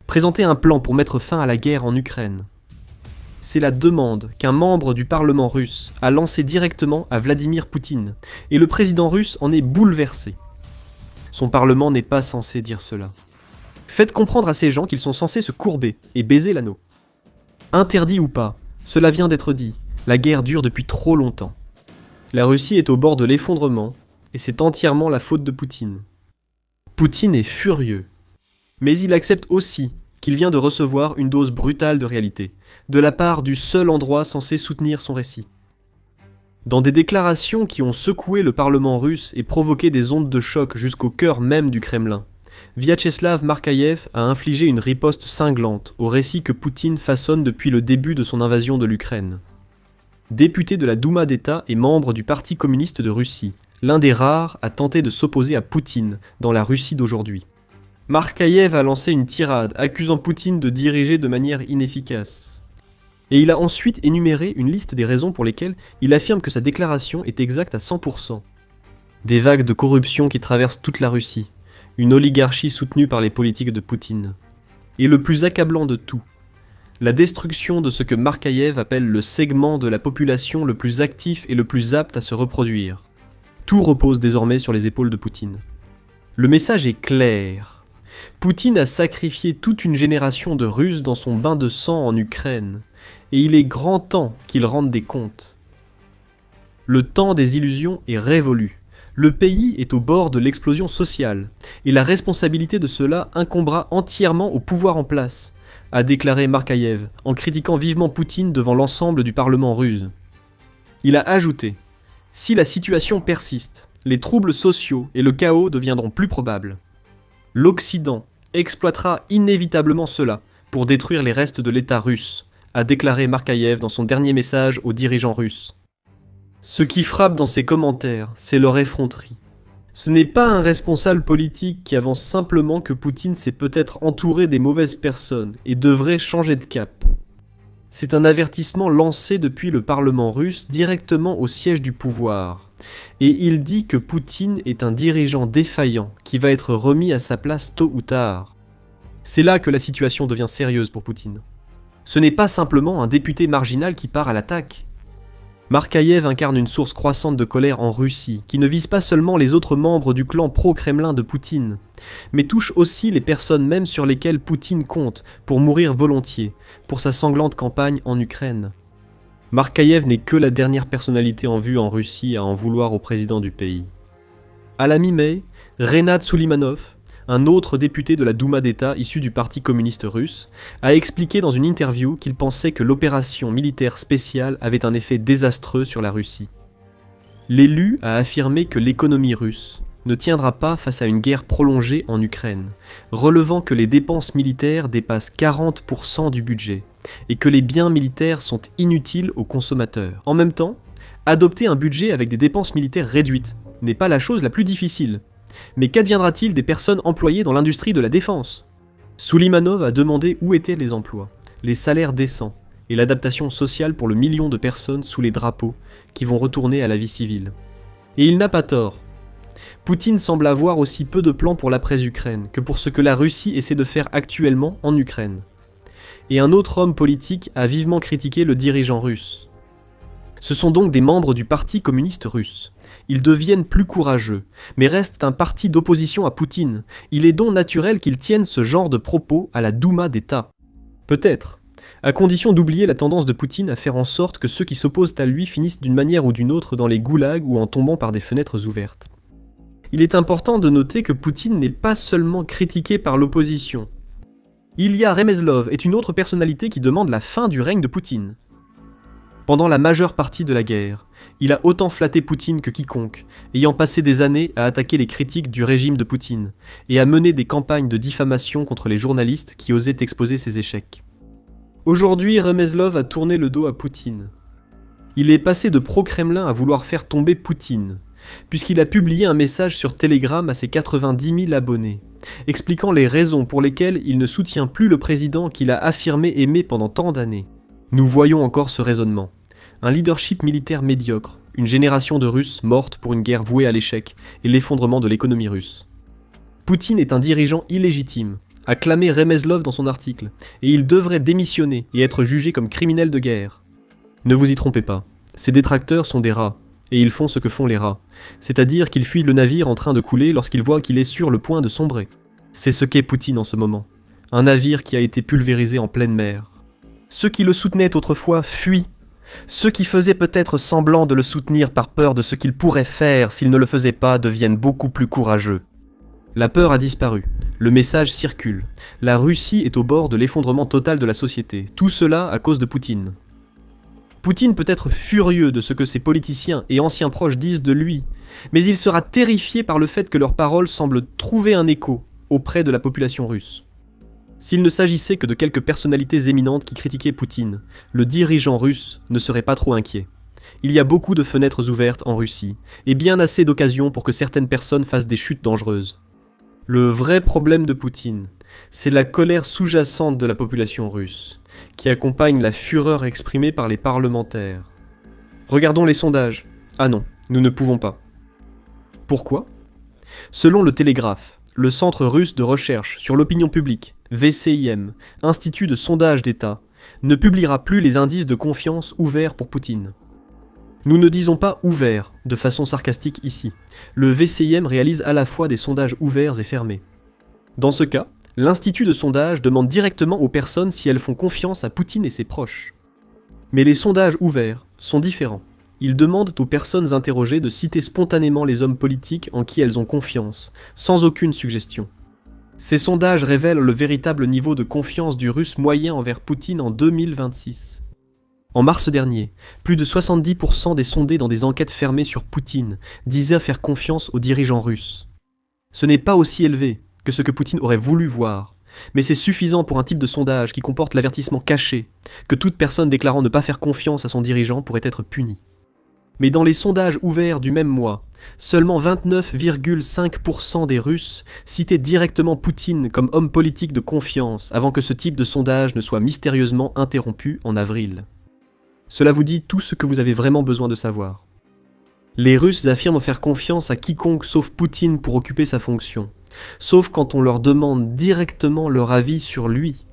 présenter un plan pour mettre fin à la guerre en Ukraine. C'est la demande qu'un membre du Parlement russe a lancée directement à Vladimir Poutine, et le président russe en est bouleversé. Son Parlement n'est pas censé dire cela. Faites comprendre à ces gens qu'ils sont censés se courber et baiser l'anneau. Interdit ou pas, cela vient d'être dit, la guerre dure depuis trop longtemps. La Russie est au bord de l'effondrement, et c'est entièrement la faute de Poutine. Poutine est furieux. Mais il accepte aussi qu'il vient de recevoir une dose brutale de réalité, de la part du seul endroit censé soutenir son récit. Dans des déclarations qui ont secoué le Parlement russe et provoqué des ondes de choc jusqu'au cœur même du Kremlin, Vyacheslav Markaïev a infligé une riposte cinglante au récit que Poutine façonne depuis le début de son invasion de l'Ukraine. Député de la Douma d'État et membre du Parti communiste de Russie, l'un des rares à tenter de s'opposer à Poutine dans la Russie d'aujourd'hui. Markaïev a lancé une tirade accusant Poutine de diriger de manière inefficace. Et il a ensuite énuméré une liste des raisons pour lesquelles il affirme que sa déclaration est exacte à 100%. Des vagues de corruption qui traversent toute la Russie, une oligarchie soutenue par les politiques de Poutine. Et le plus accablant de tout, la destruction de ce que Markaïev appelle le segment de la population le plus actif et le plus apte à se reproduire. Tout repose désormais sur les épaules de Poutine. Le message est clair. Poutine a sacrifié toute une génération de Russes dans son bain de sang en Ukraine, et il est grand temps qu'il rende des comptes. Le temps des illusions est révolu. Le pays est au bord de l'explosion sociale, et la responsabilité de cela incombera entièrement au pouvoir en place, a déclaré Markaïev, en critiquant vivement Poutine devant l'ensemble du Parlement russe. Il a ajouté « Si la situation persiste, les troubles sociaux et le chaos deviendront plus probables. L'Occident exploitera inévitablement cela pour détruire les restes de l'État russe, a déclaré Markaïev dans son dernier message aux dirigeants russes. Ce qui frappe dans ces commentaires, c'est leur effronterie. Ce n'est pas un responsable politique qui avance simplement que Poutine s'est peut-être entouré des mauvaises personnes et devrait changer de cap. C'est un avertissement lancé depuis le Parlement russe directement au siège du pouvoir. Et il dit que Poutine est un dirigeant défaillant qui va être remis à sa place tôt ou tard. C'est là que la situation devient sérieuse pour Poutine. Ce n'est pas simplement un député marginal qui part à l'attaque. Markaïev incarne une source croissante de colère en Russie, qui ne vise pas seulement les autres membres du clan pro-Kremlin de Poutine, mais touche aussi les personnes même sur lesquelles Poutine compte pour mourir volontiers, pour sa sanglante campagne en Ukraine. Markaïev n'est que la dernière personnalité en vue en Russie à en vouloir au président du pays. À la mi-mai, Renat Soulimanov, un autre député de la Douma d'État issu du Parti communiste russe, a expliqué dans une interview qu'il pensait que l'opération militaire spéciale avait un effet désastreux sur la Russie. L'élu a affirmé que l'économie russe ne tiendra pas face à une guerre prolongée en Ukraine, relevant que les dépenses militaires dépassent 40% du budget et que les biens militaires sont inutiles aux consommateurs. En même temps, adopter un budget avec des dépenses militaires réduites n'est pas la chose la plus difficile. Mais qu'adviendra-t-il des personnes employées dans l'industrie de la défense ? Soulimanov a demandé où étaient les emplois, les salaires décents et l'adaptation sociale pour le million de personnes sous les drapeaux qui vont retourner à la vie civile. Et il n'a pas tort. Poutine semble avoir aussi peu de plans pour l'après-Ukraine que pour ce que la Russie essaie de faire actuellement en Ukraine. Et un autre homme politique a vivement critiqué le dirigeant russe. Ce sont donc des membres du Parti communiste russe. Ils deviennent plus courageux, mais restent un parti d'opposition à Poutine. Il est donc naturel qu'ils tiennent ce genre de propos à la Douma d'État. Peut-être, à condition d'oublier la tendance de Poutine à faire en sorte que ceux qui s'opposent à lui finissent d'une manière ou d'une autre dans les goulags ou en tombant par des fenêtres ouvertes. Il est important de noter que Poutine n'est pas seulement critiqué par l'opposition. Ilya Remezlov est une autre personnalité qui demande la fin du règne de Poutine. Pendant la majeure partie de la guerre, il a autant flatté Poutine que quiconque, ayant passé des années à attaquer les critiques du régime de Poutine et à mener des campagnes de diffamation contre les journalistes qui osaient exposer ses échecs. Aujourd'hui, Remezlov a tourné le dos à Poutine. Il est passé de pro-Kremlin à vouloir faire tomber Poutine, puisqu'il a publié un message sur Telegram à ses 90 000 abonnés, expliquant les raisons pour lesquelles il ne soutient plus le président qu'il a affirmé aimer pendant tant d'années. Nous voyons encore ce raisonnement. Un leadership militaire médiocre, une génération de Russes morte pour une guerre vouée à l'échec et l'effondrement de l'économie russe. Poutine est un dirigeant illégitime, a clamé Remezlov dans son article, et il devrait démissionner et être jugé comme criminel de guerre. Ne vous y trompez pas, ces détracteurs sont des rats, et ils font ce que font les rats, c'est-à-dire qu'ils fuient le navire en train de couler lorsqu'ils voient qu'il est sur le point de sombrer. C'est ce qu'est Poutine en ce moment, un navire qui a été pulvérisé en pleine mer. Ceux qui le soutenaient autrefois fuient. Ceux qui faisaient peut-être semblant de le soutenir par peur de ce qu'il pourrait faire s'il ne le faisait pas deviennent beaucoup plus courageux. La peur a disparu, le message circule. La Russie est au bord de l'effondrement total de la société, tout cela à cause de Poutine. Poutine peut être furieux de ce que ses politiciens et anciens proches disent de lui, mais il sera terrifié par le fait que leurs paroles semblent trouver un écho auprès de la population russe. S'il ne s'agissait que de quelques personnalités éminentes qui critiquaient Poutine, le dirigeant russe ne serait pas trop inquiet. Il y a beaucoup de fenêtres ouvertes en Russie, et bien assez d'occasions pour que certaines personnes fassent des chutes dangereuses. Le vrai problème de Poutine, c'est la colère sous-jacente de la population russe, qui accompagne la fureur exprimée par les parlementaires. Regardons les sondages. Ah non, nous ne pouvons pas. Pourquoi ? Selon le Télégraphe, le Centre russe de recherche sur l'opinion publique, VCIM, Institut de sondage d'État, ne publiera plus les indices de confiance ouverts pour Poutine. Nous ne disons pas ouvert de façon sarcastique ici. Le VCIM réalise à la fois des sondages ouverts et fermés. Dans ce cas, l'Institut de sondage demande directement aux personnes si elles font confiance à Poutine et ses proches. Mais les sondages ouverts sont différents. Ils demandent aux personnes interrogées de citer spontanément les hommes politiques en qui elles ont confiance, sans aucune suggestion. Ces sondages révèlent le véritable niveau de confiance du Russe moyen envers Poutine en 2026. En mars dernier, plus de 70% des sondés dans des enquêtes fermées sur Poutine disaient faire confiance aux dirigeants russes. Ce n'est pas aussi élevé que ce que Poutine aurait voulu voir, mais c'est suffisant pour un type de sondage qui comporte l'avertissement caché que toute personne déclarant ne pas faire confiance à son dirigeant pourrait être punie. Mais dans les sondages ouverts du même mois, seulement 29,5% des Russes citaient directement Poutine comme homme politique de confiance avant que ce type de sondage ne soit mystérieusement interrompu en avril. Cela vous dit tout ce que vous avez vraiment besoin de savoir. Les Russes affirment faire confiance à quiconque sauf Poutine pour occuper sa fonction, sauf quand on leur demande directement leur avis sur lui.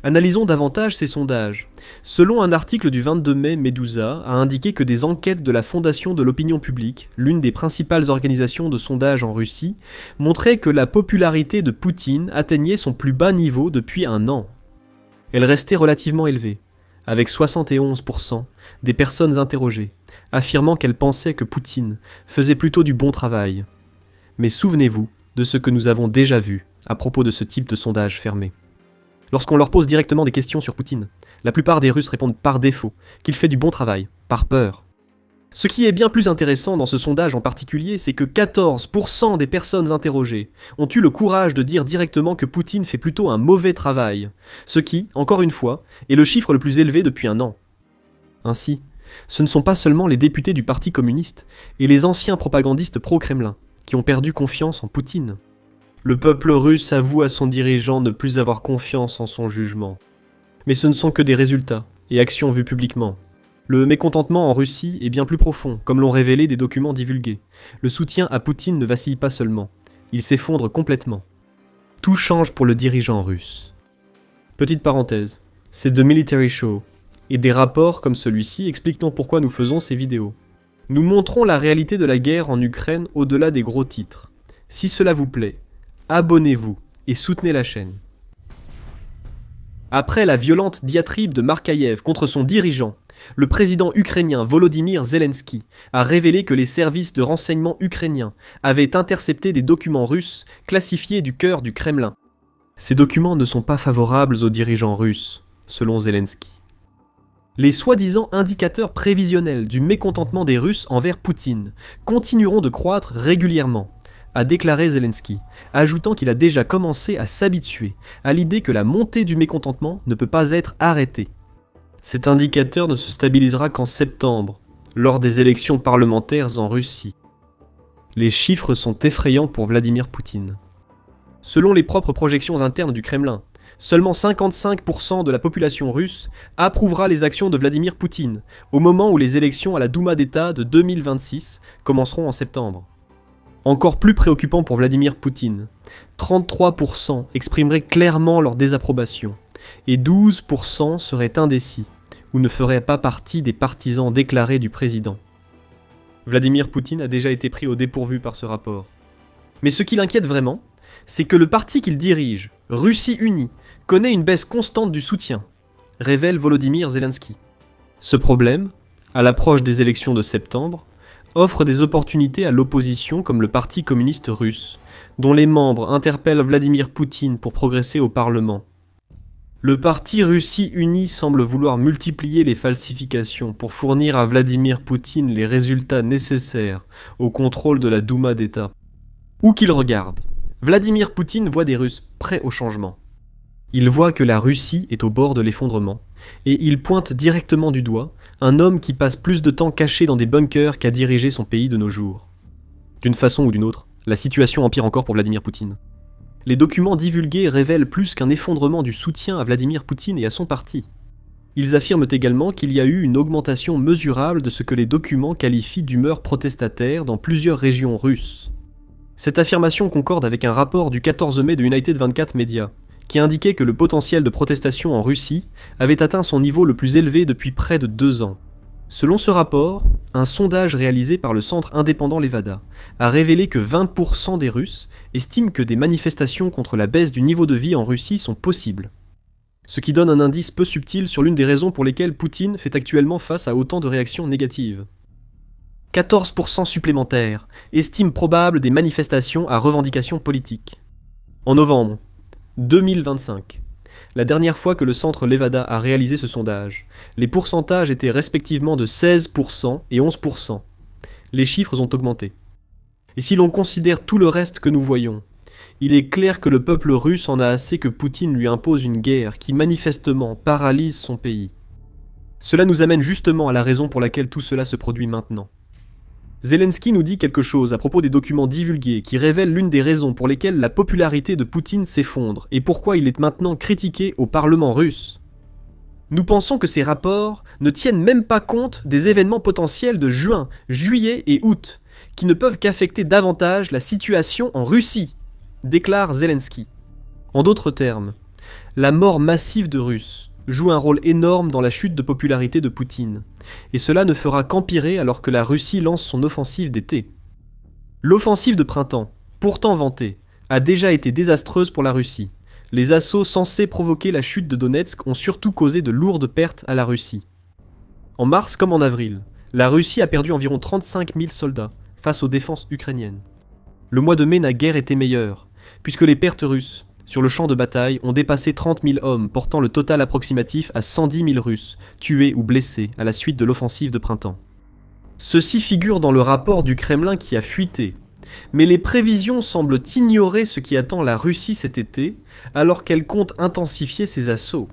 Analysons davantage ces sondages. Selon un article du 22 mai, Medusa a indiqué que des enquêtes de la Fondation de l'opinion publique, l'une des principales organisations de sondage en Russie, montraient que la popularité de Poutine atteignait son plus bas niveau depuis un an. Elle restait relativement élevée, avec 71% des personnes interrogées, affirmant qu'elles pensaient que Poutine faisait plutôt du bon travail. Mais souvenez-vous de ce que nous avons déjà vu à propos de ce type de sondage fermé. Lorsqu'on leur pose directement des questions sur Poutine, la plupart des Russes répondent par défaut qu'il fait du bon travail, par peur. Ce qui est bien plus intéressant dans ce sondage en particulier, c'est que 14% des personnes interrogées ont eu le courage de dire directement que Poutine fait plutôt un mauvais travail, ce qui, encore une fois, est le chiffre le plus élevé depuis un an. Ainsi, ce ne sont pas seulement les députés du Parti communiste et les anciens propagandistes pro-Kremlin qui ont perdu confiance en Poutine. Le peuple russe avoue à son dirigeant ne plus avoir confiance en son jugement. Mais ce ne sont que des résultats et actions vues publiquement. Le mécontentement en Russie est bien plus profond, comme l'ont révélé des documents divulgués. Le soutien à Poutine ne vacille pas seulement, il s'effondre complètement. Tout change pour le dirigeant russe. Petite parenthèse, c'est The Military Show, et des rapports comme celui-ci expliquent pourquoi nous faisons ces vidéos. Nous montrons la réalité de la guerre en Ukraine au-delà des gros titres. Si cela vous plaît, abonnez-vous et soutenez la chaîne. Après la violente diatribe de Markaïev contre son dirigeant, le président ukrainien Volodymyr Zelensky a révélé que les services de renseignement ukrainiens avaient intercepté des documents russes classifiés du cœur du Kremlin. Ces documents ne sont pas favorables aux dirigeants russes, selon Zelensky. Les soi-disant indicateurs prévisionnels du mécontentement des Russes envers Poutine continueront de croître régulièrement, a déclaré Zelensky, ajoutant qu'il a déjà commencé à s'habituer à l'idée que la montée du mécontentement ne peut pas être arrêtée. Cet indicateur ne se stabilisera qu'en septembre, lors des élections parlementaires en Russie. Les chiffres sont effrayants pour Vladimir Poutine. Selon les propres projections internes du Kremlin, seulement 55% de la population russe approuvera les actions de Vladimir Poutine au moment où les élections à la Douma d'État de 2026 commenceront en septembre. Encore plus préoccupant pour Vladimir Poutine, 33% exprimeraient clairement leur désapprobation, et 12% seraient indécis, ou ne feraient pas partie des partisans déclarés du président. Vladimir Poutine a déjà été pris au dépourvu par ce rapport. Mais ce qui l'inquiète vraiment, c'est que le parti qu'il dirige, Russie Unie, connaît une baisse constante du soutien, révèle Volodymyr Zelensky. Ce problème, à l'approche des élections de septembre, offre des opportunités à l'opposition comme le Parti communiste russe, dont les membres interpellent Vladimir Poutine pour progresser au Parlement. Le parti Russie Unie semble vouloir multiplier les falsifications pour fournir à Vladimir Poutine les résultats nécessaires au contrôle de la Douma d'État. Où qu'il regarde, Vladimir Poutine voit des Russes prêts au changement. Il voit que la Russie est au bord de l'effondrement, et il pointe directement du doigt un homme qui passe plus de temps caché dans des bunkers qu'à diriger son pays de nos jours. D'une façon ou d'une autre, la situation empire encore pour Vladimir Poutine. Les documents divulgués révèlent plus qu'un effondrement du soutien à Vladimir Poutine et à son parti. Ils affirment également qu'il y a eu une augmentation mesurable de ce que les documents qualifient d'humeur protestataire dans plusieurs régions russes. Cette affirmation concorde avec un rapport du 14 mai de United 24 Media, qui indiquait que le potentiel de protestation en Russie avait atteint son niveau le plus élevé depuis près de 2 ans. Selon ce rapport, un sondage réalisé par le centre indépendant Levada a révélé que 20% des Russes estiment que des manifestations contre la baisse du niveau de vie en Russie sont possibles. Ce qui donne un indice peu subtil sur l'une des raisons pour lesquelles Poutine fait actuellement face à autant de réactions négatives. 14% supplémentaires estiment probable des manifestations à revendications politiques. En novembre 2025, la dernière fois que le centre Levada a réalisé ce sondage, les pourcentages étaient respectivement de 16% et 11%. Les chiffres ont augmenté. Et si l'on considère tout le reste que nous voyons, il est clair que le peuple russe en a assez que Poutine lui impose une guerre qui manifestement paralyse son pays. Cela nous amène justement à la raison pour laquelle tout cela se produit maintenant. Zelensky nous dit quelque chose à propos des documents divulgués qui révèlent l'une des raisons pour lesquelles la popularité de Poutine s'effondre et pourquoi il est maintenant critiqué au Parlement russe. Nous pensons que ces rapports ne tiennent même pas compte des événements potentiels de juin, juillet et août, qui ne peuvent qu'affecter davantage la situation en Russie, déclare Zelensky. En d'autres termes, la mort massive de Russes joue un rôle énorme dans la chute de popularité de Poutine, et cela ne fera qu'empirer alors que la Russie lance son offensive d'été. L'offensive de printemps, pourtant vantée, a déjà été désastreuse pour la Russie. Les assauts censés provoquer la chute de Donetsk ont surtout causé de lourdes pertes à la Russie. En mars comme en avril, la Russie a perdu environ 35 000 soldats face aux défenses ukrainiennes. Le mois de mai n'a guère été meilleur, puisque les pertes russes sur le champ de bataille ont dépassé 30 000 hommes, portant le total approximatif à 110 000 Russes, tués ou blessés à la suite de l'offensive de printemps. Ceci figure dans le rapport du Kremlin qui a fuité, mais les prévisions semblent ignorer ce qui attend la Russie cet été, alors qu'elle compte intensifier ses assauts.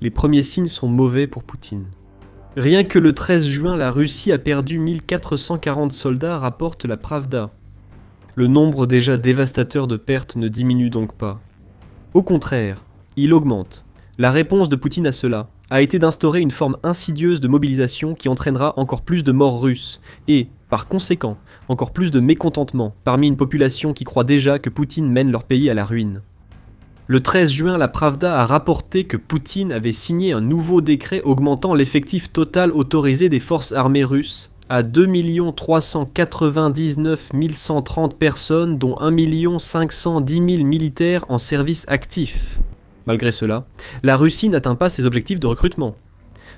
Les premiers signes sont mauvais pour Poutine. Rien que le 13 juin, la Russie a perdu 1440 soldats, rapporte la Pravda. Le nombre déjà dévastateur de pertes ne diminue donc pas. Au contraire, il augmente. La réponse de Poutine à cela a été d'instaurer une forme insidieuse de mobilisation qui entraînera encore plus de morts russes et, par conséquent, encore plus de mécontentement parmi une population qui croit déjà que Poutine mène leur pays à la ruine. Le 13 juin, la Pravda a rapporté que Poutine avait signé un nouveau décret augmentant l'effectif total autorisé des forces armées russes à 2 399 130 personnes, dont 1 510 000 militaires en service actif. Malgré cela, la Russie n'atteint pas ses objectifs de recrutement.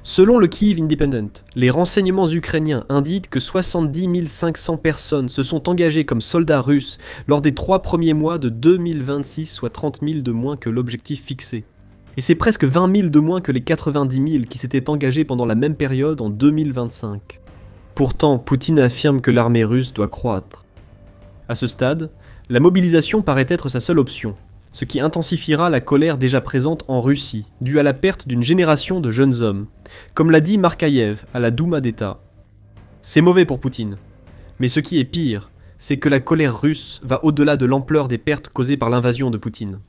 Selon le Kyiv Independent, les renseignements ukrainiens indiquent que 70 500 personnes se sont engagées comme soldats russes lors des 3 premiers mois de 2026, soit 30 000 de moins que l'objectif fixé. Et c'est presque 20 000 de moins que les 90 000 qui s'étaient engagés pendant la même période en 2025. Pourtant, Poutine affirme que l'armée russe doit croître. À ce stade, la mobilisation paraît être sa seule option, ce qui intensifiera la colère déjà présente en Russie, due à la perte d'une génération de jeunes hommes, comme l'a dit Markaïev à la Douma d'État. C'est mauvais pour Poutine, mais ce qui est pire, c'est que la colère russe va au-delà de l'ampleur des pertes causées par l'invasion de Poutine.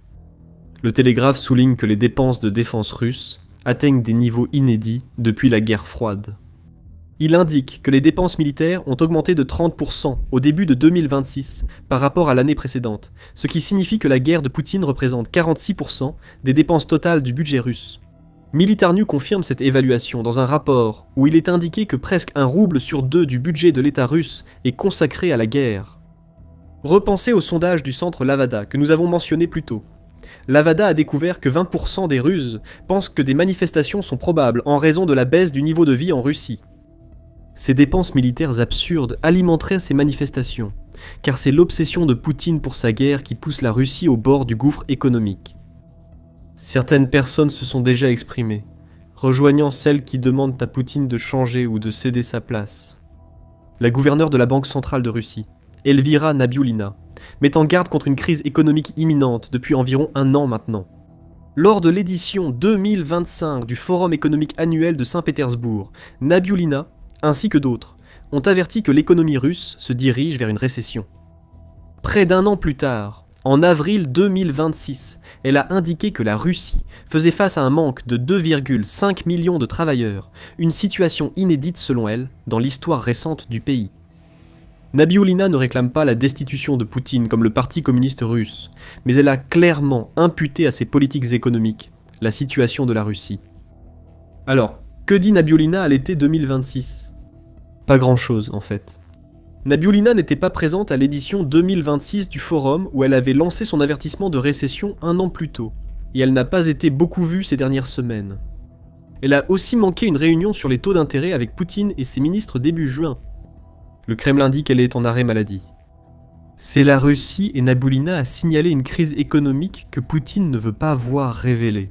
Le Télégraphe souligne que les dépenses de défense russes atteignent des niveaux inédits depuis la guerre froide. Il indique que les dépenses militaires ont augmenté de 30% au début de 2026 par rapport à l'année précédente, ce qui signifie que la guerre de Poutine représente 46% des dépenses totales du budget russe. Militarnews confirme cette évaluation dans un rapport où il est indiqué que presque 1 rouble sur 2 du budget de l'État russe est consacré à la guerre. Repensez au sondage du centre Lavada que nous avons mentionné plus tôt. Lavada a découvert que 20% des Russes pensent que des manifestations sont probables en raison de la baisse du niveau de vie en Russie. Ces dépenses militaires absurdes alimenteraient ces manifestations, car c'est l'obsession de Poutine pour sa guerre qui pousse la Russie au bord du gouffre économique. Certaines personnes se sont déjà exprimées, rejoignant celles qui demandent à Poutine de changer ou de céder sa place. La gouverneure de la Banque centrale de Russie, Elvira Nabiullina, met en garde contre une crise économique imminente depuis environ 1 an maintenant. Lors de l'édition 2025 du Forum économique annuel de Saint-Pétersbourg, Nabiullina, ainsi que d'autres, ont averti que l'économie russe se dirige vers une récession. Près d'1 an plus tard, en avril 2026, elle a indiqué que la Russie faisait face à un manque de 2,5 millions de travailleurs, une situation inédite selon elle dans l'histoire récente du pays. Nabiullina ne réclame pas la destitution de Poutine comme le Parti communiste russe, mais elle a clairement imputé à ses politiques économiques la situation de la Russie. Alors, que dit Nabiullina à l'été 2026 ? Pas grand-chose en fait. Nabiullina n'était pas présente à l'édition 2026 du forum où elle avait lancé son avertissement de récession 1 an plus tôt, et elle n'a pas été beaucoup vue ces dernières semaines. Elle a aussi manqué une réunion sur les taux d'intérêt avec Poutine et ses ministres début juin. Le Kremlin dit qu'elle est en arrêt maladie. C'est la Russie et Nabiullina a signalé une crise économique que Poutine ne veut pas voir révélée.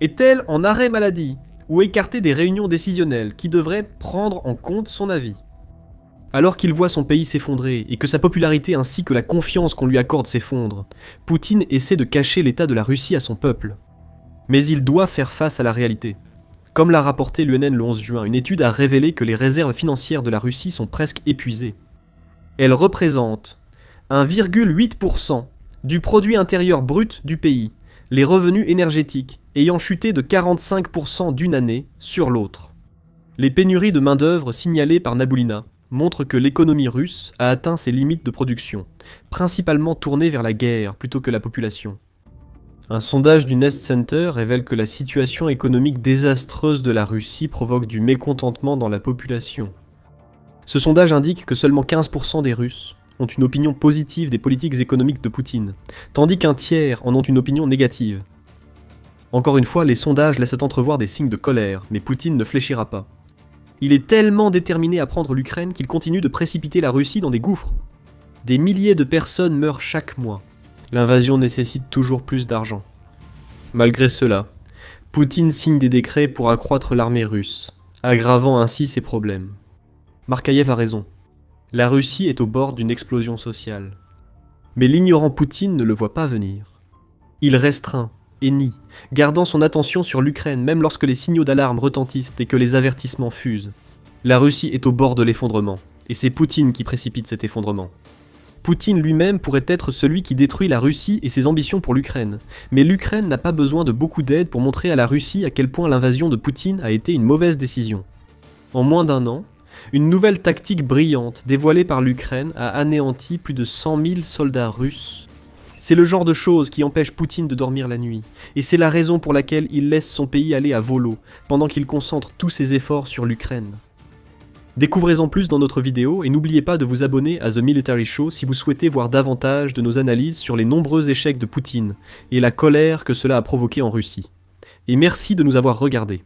Est-elle en arrêt maladie ? Ou écarter des réunions décisionnelles qui devraient prendre en compte son avis. Alors qu'il voit son pays s'effondrer et que sa popularité ainsi que la confiance qu'on lui accorde s'effondrent, Poutine essaie de cacher l'état de la Russie à son peuple. Mais il doit faire face à la réalité. Comme l'a rapporté l'UNN le 11 juin, une étude a révélé que les réserves financières de la Russie sont presque épuisées. Elles représentent 1,8% du produit intérieur brut du pays, les revenus énergétiques ayant chuté de 45% d'une année sur l'autre. Les pénuries de main-d'œuvre signalées par Nabiullina montrent que l'économie russe a atteint ses limites de production, principalement tournée vers la guerre plutôt que la population. Un sondage du Nest Center révèle que la situation économique désastreuse de la Russie provoque du mécontentement dans la population. Ce sondage indique que seulement 15% des Russes ont une opinion positive des politiques économiques de Poutine, tandis qu'un tiers en ont une opinion négative. Encore une fois, les sondages laissent entrevoir des signes de colère, mais Poutine ne fléchira pas. Il est tellement déterminé à prendre l'Ukraine qu'il continue de précipiter la Russie dans des gouffres. Des milliers de personnes meurent chaque mois. L'invasion nécessite toujours plus d'argent. Malgré cela, Poutine signe des décrets pour accroître l'armée russe, aggravant ainsi ses problèmes. Markaïev a raison. La Russie est au bord d'une explosion sociale. Mais l'ignorant Poutine ne le voit pas venir. Il restreint et nie, gardant son attention sur l'Ukraine même lorsque les signaux d'alarme retentissent et que les avertissements fusent. La Russie est au bord de l'effondrement, et c'est Poutine qui précipite cet effondrement. Poutine lui-même pourrait être celui qui détruit la Russie et ses ambitions pour l'Ukraine, mais l'Ukraine n'a pas besoin de beaucoup d'aide pour montrer à la Russie à quel point l'invasion de Poutine a été une mauvaise décision. En moins d'1 an, une nouvelle tactique brillante dévoilée par l'Ukraine a anéanti plus de 100 000 soldats russes. C'est le genre de choses qui empêche Poutine de dormir la nuit, et c'est la raison pour laquelle il laisse son pays aller à volo, pendant qu'il concentre tous ses efforts sur l'Ukraine. Découvrez-en plus dans notre vidéo, et n'oubliez pas de vous abonner à The Military Show si vous souhaitez voir davantage de nos analyses sur les nombreux échecs de Poutine, et la colère que cela a provoqué en Russie. Et merci de nous avoir regardés.